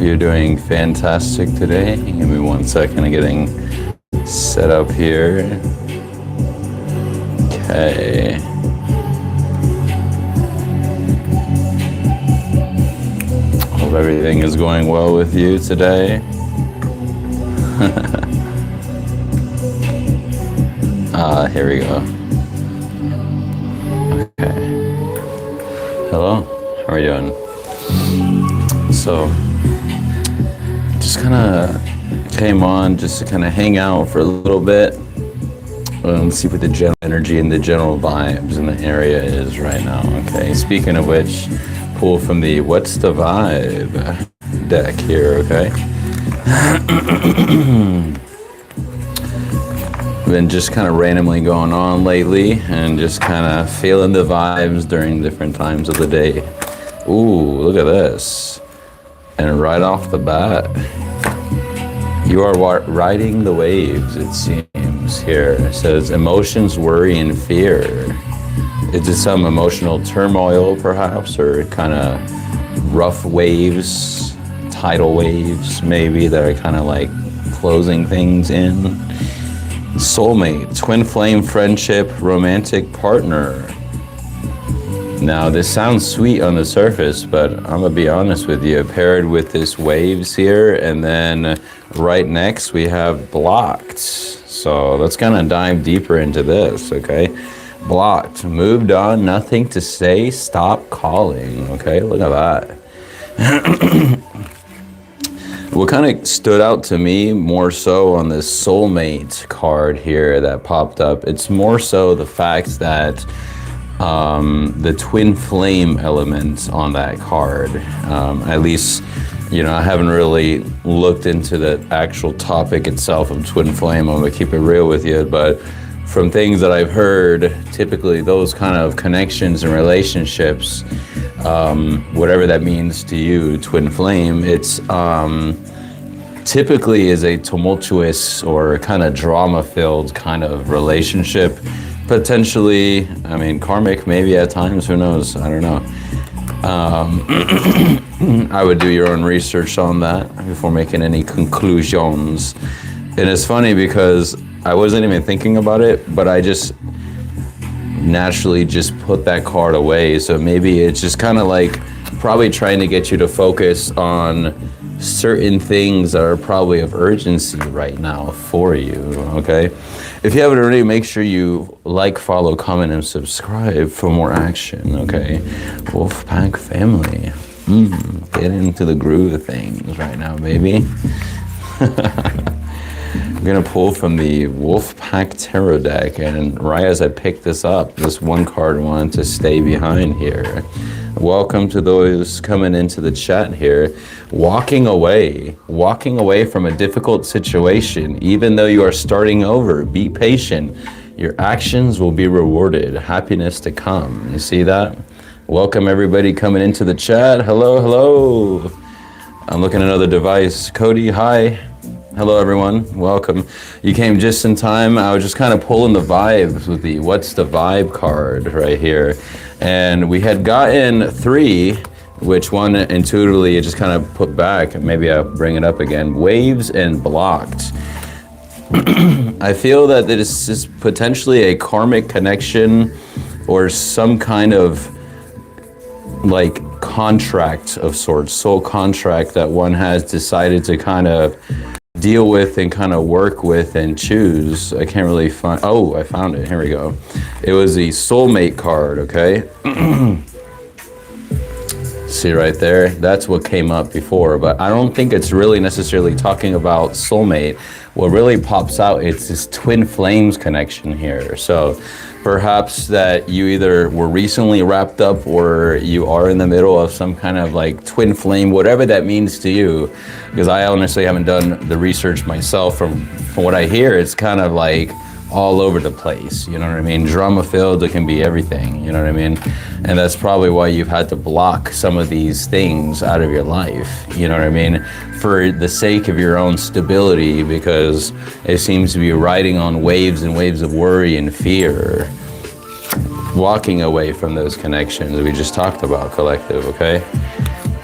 you're doing fantastic today. Give me 1 second of getting set up here. Okay. Hope everything is going well with you today. Here we go. Okay. Hello, how are you doing? So, just kind of came on just to kind of hang out for a little bit and see what the general energy and the general vibes in the area is right now. Okay, speaking of which, pull from the What's the Vibe deck here, okay? Been just kind of randomly going on lately and just kind of feeling the vibes during different times of the day. Ooh, look at this. And right off the bat, you are riding the waves, it seems here. It says emotions, worry, and fear. Is it some emotional turmoil perhaps, or kind of rough waves, tidal waves maybe, that are kind of like closing things in? Soulmate, twin flame friendship, romantic partner. Now this sounds sweet on the surface, but I'm gonna be honest with you, paired with this waves here, and then right next we have blocked. So let's kind of dive deeper into this, okay? Blocked, moved on, nothing to say, stop calling, okay? Look at that. What kind of stood out to me more so on this soulmate card here that popped up, it's more so the fact that the twin flame element on that card, at least, you know, I haven't really looked into the actual topic itself of twin flame. I'm gonna keep it real with you, but from things that I've heard, typically those kind of connections and relationships, whatever that means to you, twin flame, it's typically is a tumultuous or kind of drama-filled kind of relationship. Potentially, I mean, karmic maybe at times, who knows, I don't know. I would do your own research on that before making any conclusions. And it's funny because I wasn't even thinking about it, but I just naturally just put that card away. So maybe it's just kind of like probably trying to get you to focus on certain things that are probably of urgency right now for you, okay? If you haven't already, make sure you like, follow, comment, and subscribe for more action, okay? Wolfpack family. Get into the groove of things right now, baby. I'm gonna pull from the Wolfpack Tarot deck, and right as I picked this up, this one card wanted to stay behind here. Welcome to those coming into the chat here. Walking away from a difficult situation, even though you are starting over, be patient. Your actions will be rewarded, happiness to come. You see that? Welcome everybody coming into the chat. Hello, hello. I'm looking at another device. Cody, hi. Hello everyone, welcome. You came just in time. I was just kind of pulling the vibes with the What's the Vibe card right here. And we had gotten 3, which one intuitively it just kind of put back, and maybe I'll bring it up again. Waves and blocked. I feel that this is potentially a karmic connection or some kind of like contract of sorts, soul contract that one has decided to kind of deal with and kind of work with and choose. I can't really find, oh, I found it, here we go. It was the soulmate card, okay? See right there, that's what came up before, but I don't think it's really necessarily talking about soulmate. What really pops out, it's this twin flames connection here. So perhaps that you either were recently wrapped up or you are in the middle of some kind of like twin flame, whatever that means to you. Because I honestly haven't done the research myself. From what I hear, it's kind of like all over the place, you know what I mean? Drama filled, it can be everything, you know what I mean? And that's probably why you've had to block some of these things out of your life, you know what I mean? For the sake of your own stability, because it seems to be riding on waves and waves of worry and fear. Walking away from those connections we just talked about, collective, okay?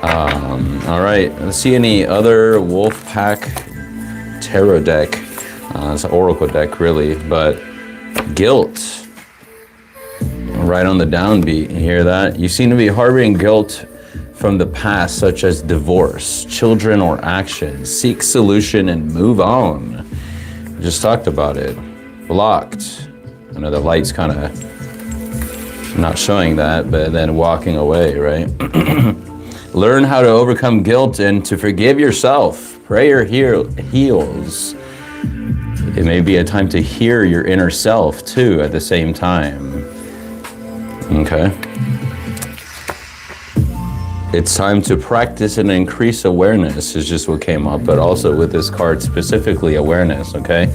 All right, let's see any other Wolfpack tarot deck. It's an oracle deck, really, but guilt. Right on the downbeat, you hear that? You seem to be harboring guilt from the past, such as divorce, children, or actions. Seek solution and move on. We just talked about it. Blocked. I know the light's kind of not showing that, but then walking away, right? Learn how to overcome guilt and to forgive yourself. Prayer heals. It may be a time to hear your inner self too at the same time. Okay. It's time to practice and increase awareness is just what came up, but also with this card specifically awareness, okay?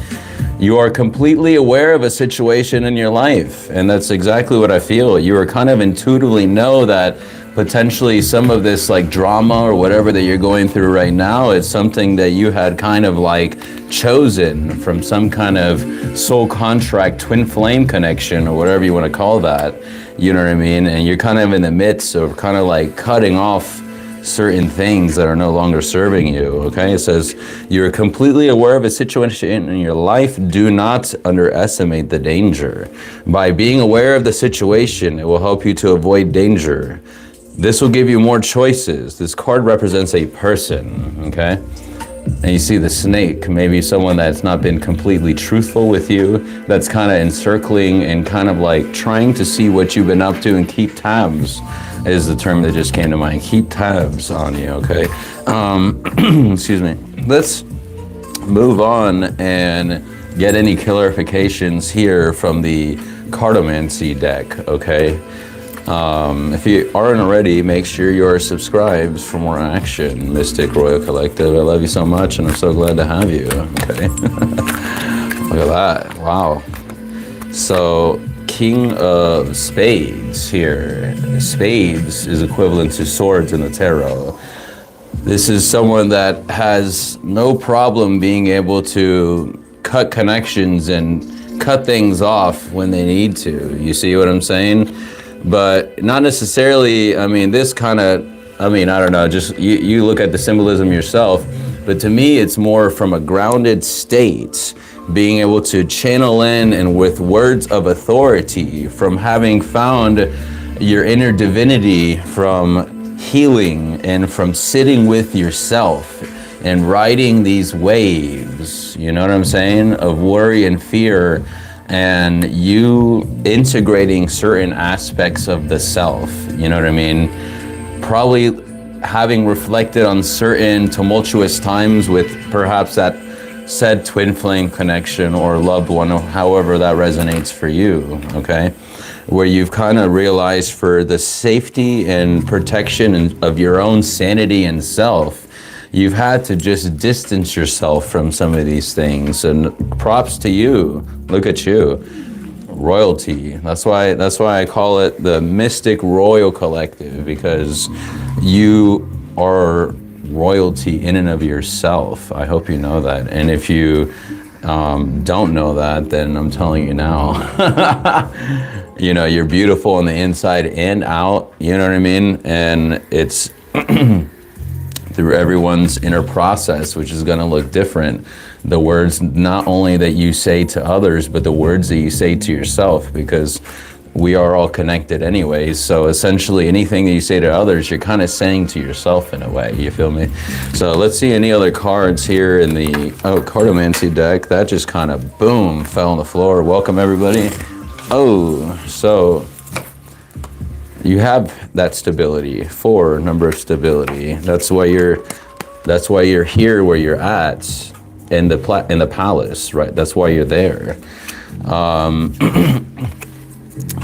You are completely aware of a situation in your life, and that's exactly what I feel. You are kind of intuitively know that potentially some of this like drama or whatever that you're going through right now, it's something that you had kind of like chosen from some kind of soul contract, twin flame connection, or whatever you want to call that. You know what I mean? And you're kind of in the midst of kind of like cutting off certain things that are no longer serving you, okay? It says, you're completely aware of a situation in your life. Do not underestimate the danger. By being aware of the situation, it will help you to avoid danger. This will give you more choices. This card represents a person, okay? And you see the snake, maybe someone that's not been completely truthful with you, that's kind of encircling and kind of like trying to see what you've been up to and keep tabs is the term that just came to mind. Keep tabs on you, okay? Excuse me. Let's move on and get any clarifications here from the Cartomancy deck, okay? If you aren't already, make sure you're subscribed for more action. Mystic Royal Collective, I love you so much and I'm so glad to have you, okay? Look at that, wow. So, King of Spades here. Spades is equivalent to swords in the tarot. This is someone that has no problem being able to cut connections and cut things off when they need to. You see what I'm saying? But not necessarily, I mean, this kind of, I mean, I don't know, just you look at the symbolism yourself, but to me, it's more from a grounded state, being able to channel in and with words of authority, from having found your inner divinity, from healing and from sitting with yourself and riding these waves, you know what I'm saying, of worry and fear, and you integrating certain aspects of the self, you know what I mean? Probably having reflected on certain tumultuous times with perhaps that said twin flame connection or loved one, or however that resonates for you, okay? Where you've kind of realized for the safety and protection of your own sanity and self, you've had to just distance yourself from some of these things, and props to you. Look at you, royalty. That's why I call it the Mystic Royal Collective, because you are royalty in and of yourself. I hope you know that. And if you don't know that, then I'm telling you now. You know, you're beautiful on the inside and out, you know what I mean? And it's through everyone's inner process, which is going to look different. The words not only that you say to others, but the words that you say to yourself, because we are all connected anyways. So essentially anything that you say to others, you're kind of saying to yourself in a way, you feel me? So let's see any other cards here in the Cartomancy deck. That just kind of boom, fell on the floor. Welcome everybody. Oh, so you have that stability, 4 number of stability. That's why you're here where you're at in the palace, right? That's why you're there.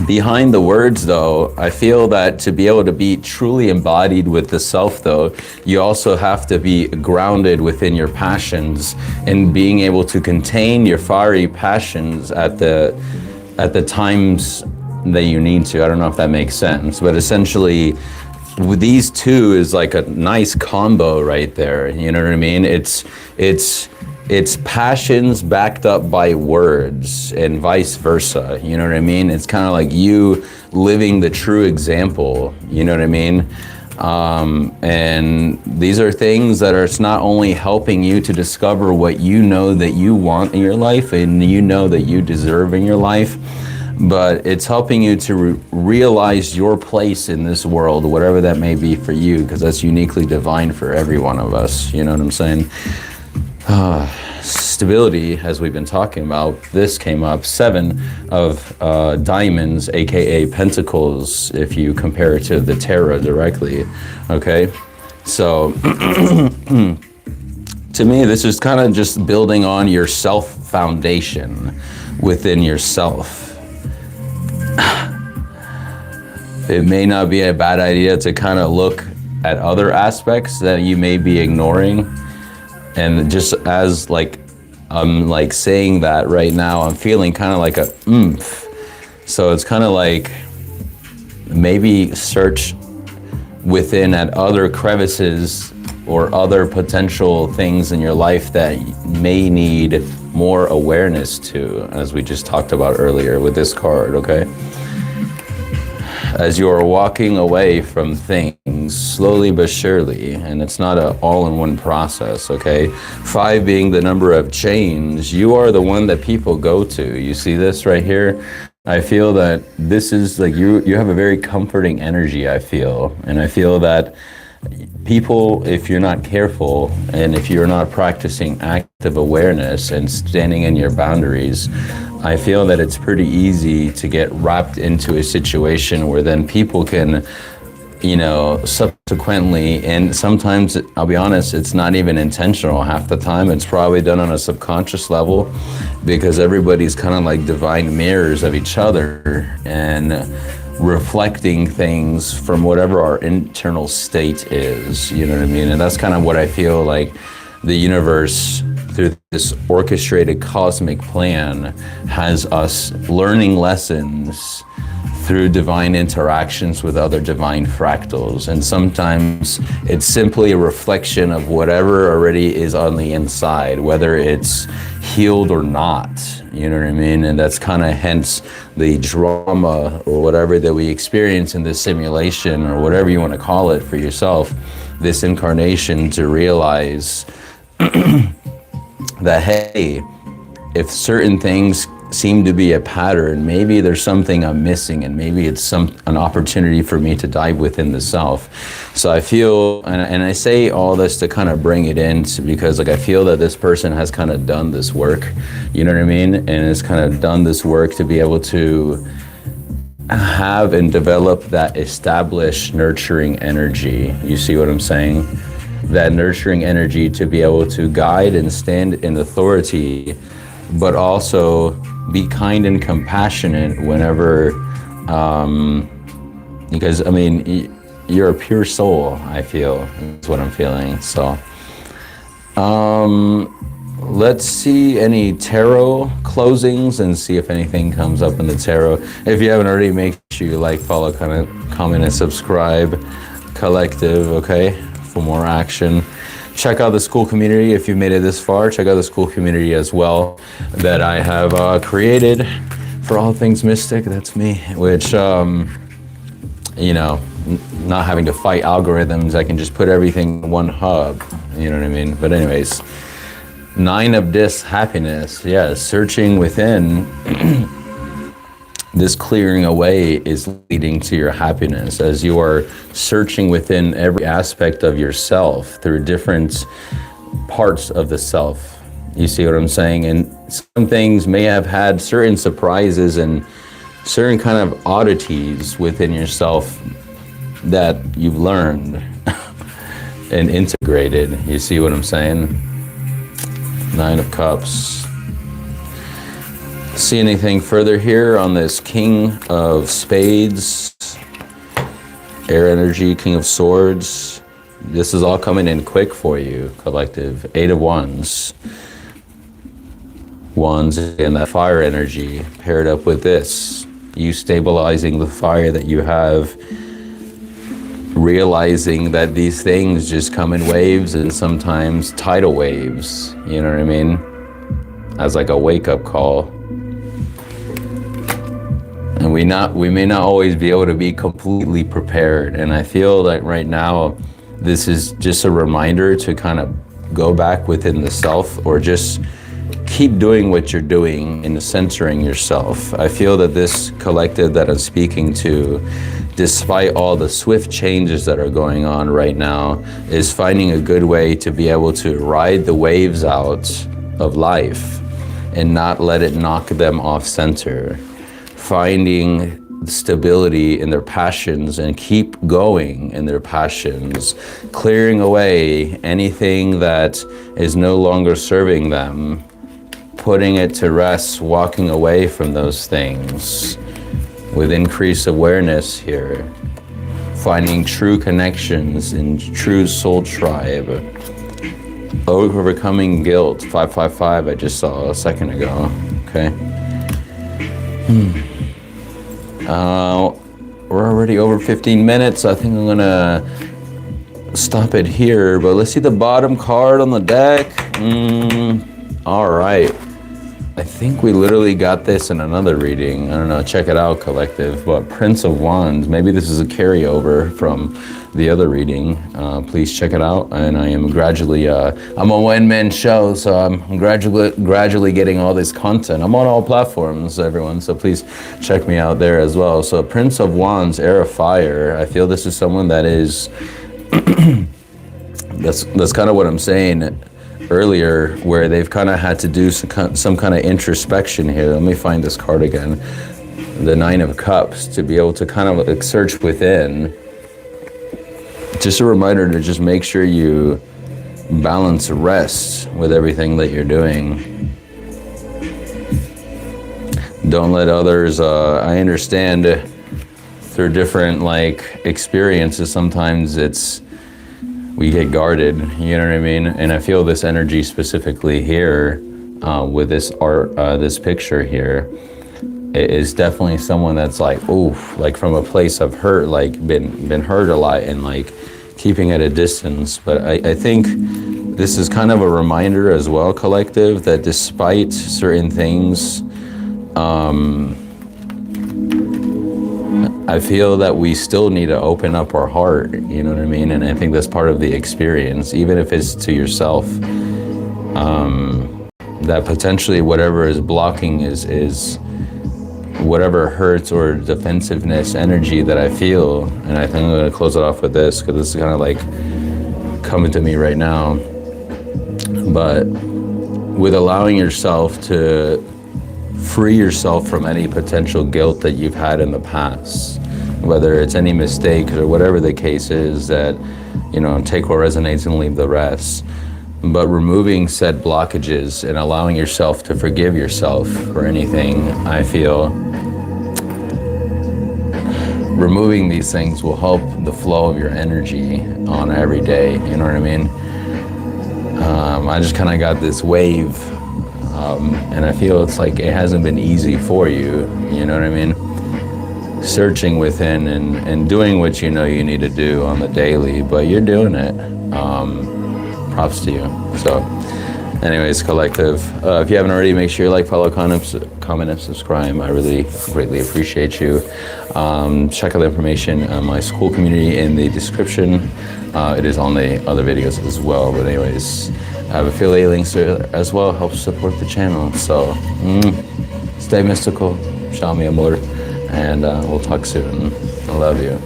Behind the words though, I feel that to be able to be truly embodied with the self though, you also have to be grounded within your passions and being able to contain your fiery passions at the times that you need to. I don't know if that makes sense, but essentially with these two is like a nice combo right there. You know what I mean? It's passions backed up by words and vice versa. You know what I mean? It's kind of like you living the true example. You know what I mean? And these are things that are, it's not only helping you to discover what you know that you want in your life and you know that you deserve in your life, but it's helping you to realize your place in this world, whatever that may be for you, because that's uniquely divine for every one of us. You know what I'm saying? Stability, as we've been talking about, this came up, 7 of diamonds, aka pentacles, if you compare it to the tarot directly. Okay, so to me, this is kind of just building on your self foundation within yourself. It may not be a bad idea to kind of look at other aspects that you may be ignoring. And just as like, I'm like saying that right now, I'm feeling kind of like a oomph. So it's kind of like maybe search within at other crevices or other potential things in your life that may need more awareness to, as we just talked about earlier with this card, okay? As you are walking away from things slowly but surely, and it's not an all-in-one process, okay? 5 being the number of change, you are the one that people go to. You see this right here? I feel that this is like you have a very comforting energy, I feel. And I feel that people, if you're not careful and if you're not practicing active awareness and standing in your boundaries, I feel that it's pretty easy to get wrapped into a situation where then people can, you know, subsequently, and sometimes, I'll be honest, it's not even intentional half the time. It's probably done on a subconscious level because everybody's kind of like divine mirrors of each other and reflecting things from whatever our internal state is, you know what I mean? And that's kind of what I feel like the universe, through this orchestrated cosmic plan, has us learning lessons through divine interactions with other divine fractals. And sometimes it's simply a reflection of whatever already is on the inside, whether it's healed or not, you know what I mean? And that's kind of hence the drama or whatever that we experience in this simulation, or whatever you want to call it for yourself, this incarnation, to realize that, hey, if certain things seem to be a pattern, maybe there's something I'm missing, and maybe it's an opportunity for me to dive within the self. So I feel, and I say all this to kind of bring it in, because like I feel that this person has kind of done this work, you know what I mean? And has kind of done this work to be able to have and develop that established nurturing energy. You see what I'm saying? That nurturing energy to be able to guide and stand in authority, but also be kind and compassionate whenever, because I mean, you're a pure soul, I feel, is what I'm feeling. So, let's see any tarot closings and see if anything comes up in the tarot. If you haven't already, make sure you like, follow, comment, and subscribe. Collective, okay, for more action. Check out the school community if you made it this far. Check out the school community as well that I have created for all things mystic. That's me, which, you know, not having to fight algorithms. I can just put everything in one hub, you know what I mean? But anyways, 9 of this happiness, yeah, searching within. This clearing away is leading to your happiness as you are searching within every aspect of yourself through different parts of the self. You see what I'm saying? And some things may have had certain surprises and certain kind of oddities within yourself that you've learned and integrated. You see what I'm saying? 9 of Cups. See anything further here on this King of Spades, air energy, King of Swords? This is all coming in quick for you, collective. 8 of Wands. Wands and that fire energy paired up with this. You stabilizing the fire that you have, realizing that these things just come in waves and sometimes tidal waves, you know what I mean? As like a wake-up call. And we may not always be able to be completely prepared. And I feel like right now, this is just a reminder to kind of go back within the self, or just keep doing what you're doing and centering yourself. I feel that this collective that I'm speaking to, despite all the swift changes that are going on right now, is finding a good way to be able to ride the waves out of life and not let it knock them off center. Finding stability in their passions and keep going in their passions, clearing away anything that is no longer serving them, putting it to rest, walking away from those things with increased awareness here, finding true connections in true soul tribe, overcoming guilt, 555 I just saw a second ago, okay? We're already over 15 minutes. I think I'm gonna stop it here, but let's see the bottom card on the deck. All right. I think we literally got this in another reading. I don't know, check it out, collective. But Prince of Wands, maybe this is a carryover from the other reading. Please check it out. And I am gradually, I'm a one-man show, so I'm gradually getting all this content. I'm on all platforms, everyone, so please check me out there as well. So Prince of Wands, Air of Fire. I feel this is someone that is, that's kind of what I'm saying earlier, where they've kind of had to do some kind of introspection here. Let me find this card again. The Nine of Cups, to be able to kind of search within. Just a reminder to just make sure you balance rest with everything that you're doing. Don't let others, I understand through different experiences, sometimes we get guarded, you know what I mean? And I feel this energy specifically here with this art, this picture here, is definitely someone that's from a place of hurt, been hurt a lot, and keeping at a distance. But I think this is kind of a reminder as well, collective, that despite certain things, I feel that we still need to open up our heart, you know what I mean? And I think that's part of the experience, even if it's to yourself, that potentially whatever is blocking is whatever hurts or defensiveness energy that I feel. And I think I'm gonna close it off with this, because this is kind of coming to me right now. But with allowing yourself to free yourself from any potential guilt that you've had in the past, whether it's any mistake or whatever the case is, that, take what resonates and leave the rest. But removing said blockages and allowing yourself to forgive yourself for anything, I feel removing these things will help the flow of your energy on every day, you know what I mean? I just kind of got this wave, and I feel it's it hasn't been easy for you, you know what I mean? Searching within and doing what you know you need to do on the daily, but you're doing it. Props to you. So anyways, collective, if you haven't already, make sure you follow, comment, and subscribe. I really greatly appreciate you. Check out the information on my school community in the description. It is on the other videos as well. But anyways, I have affiliate links as well, help support the channel. So stay mystical, ciao mi amor, and we'll talk soon. I love you.